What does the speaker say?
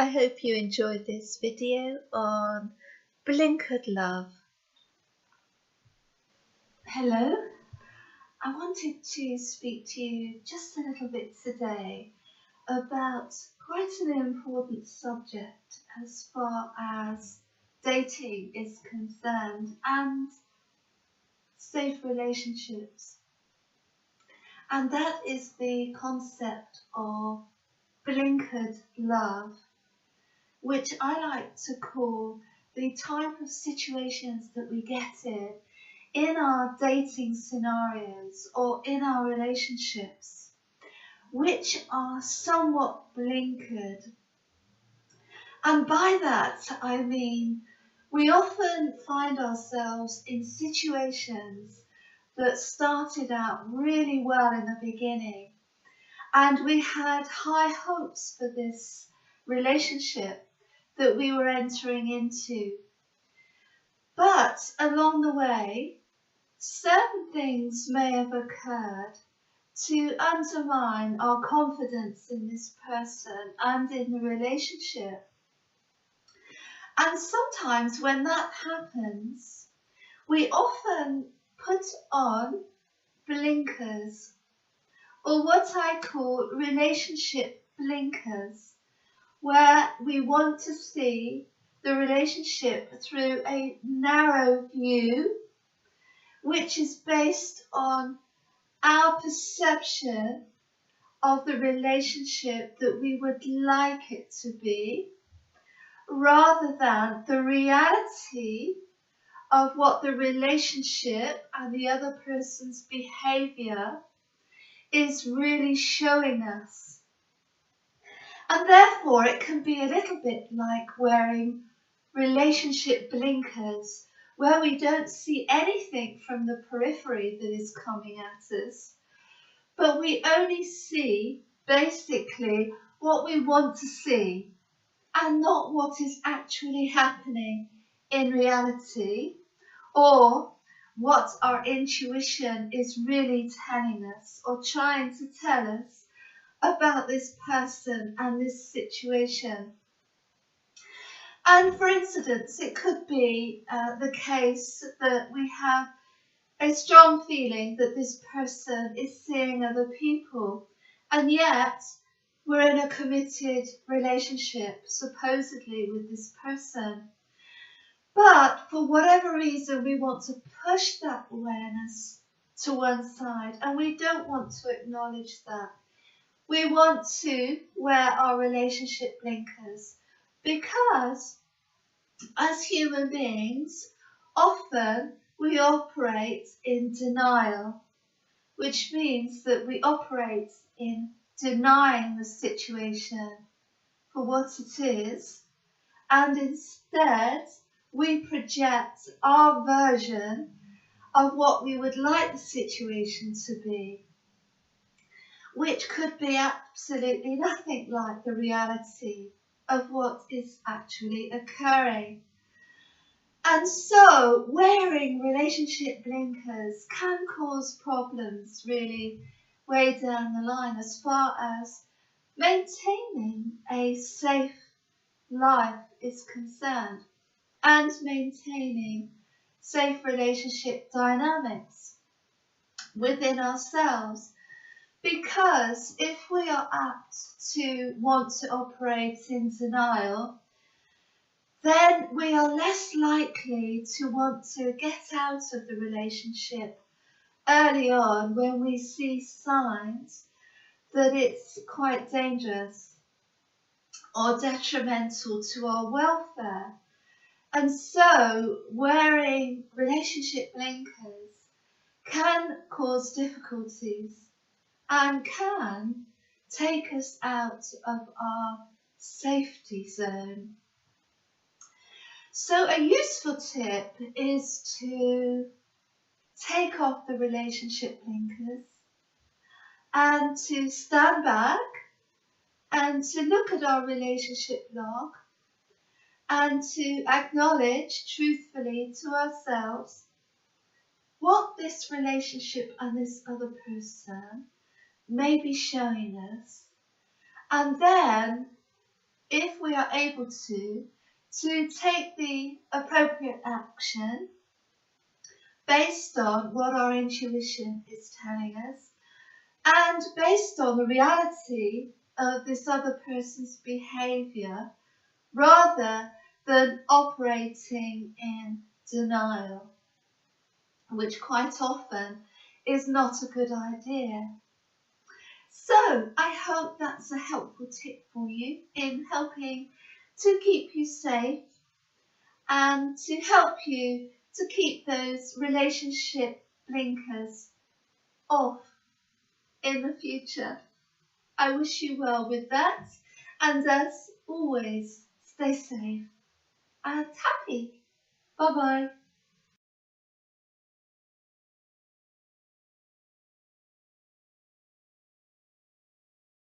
I hope you enjoyed this video on Blinkered Love. Hello, I wanted to speak to you just a little bit today about quite an important subject as far as dating is concerned and safe relationships. And that is the concept of blinkered love, which I like to call the type of situations that we get in our dating scenarios or in our relationships, which are somewhat blinkered. And by that I mean we often find ourselves in situations that started out really well in the beginning, and we had high hopes for this relationship that we were entering into. But along the way, certain things may have occurred to undermine our confidence in this person and in the relationship. And sometimes when that happens, we often put on blinkers, or what I call relationship blinkers, where we want to see the relationship through a narrow view, which is based on our perception of the relationship that we would like it to be, rather than the reality of what the relationship and the other person's behavior is really showing us. And therefore it can be a little bit like wearing relationship blinkers, where we don't see anything from the periphery that is coming at us, but we only see basically what we want to see and not what is actually happening in reality, or what our intuition is really telling us or trying to tell us about this person and this situation. And for instance, it could be the case that we have a strong feeling that this person is seeing other people, and yet we're in a committed relationship, supposedly, with this person. But for whatever reason, we want to push that awareness to one side, and we don't want to acknowledge that. We want to wear our relationship blinkers because as human beings, often we operate in denial, which means that we operate in denying the situation for what it is, and instead we project our version of what we would like the situation to be, which could be absolutely nothing like the reality of what is actually occurring. And so wearing relationship blinkers can cause problems really way down the line as far as maintaining a safe life is concerned and maintaining safe relationship dynamics within ourselves. Because if we are apt to want to operate in denial, then we are less likely to want to get out of the relationship early on when we see signs that it's quite dangerous or detrimental to our welfare. And so wearing relationship blinkers can cause difficulties and can take us out of our safety zone. So a useful tip is to take off the relationship blinkers and to stand back and to look at our relationship log and to acknowledge truthfully to ourselves what this relationship and this other person may be showing us. And then if we are able to take the appropriate action based on what our intuition is telling us and based on the reality of this other person's behaviour, rather than operating in denial, which quite often is not a good idea. So I hope that's a helpful tip for you in helping to keep you safe and to help you to keep those relationship blinkers off in the future. I wish you well with that, and as always, stay safe and happy. Bye bye.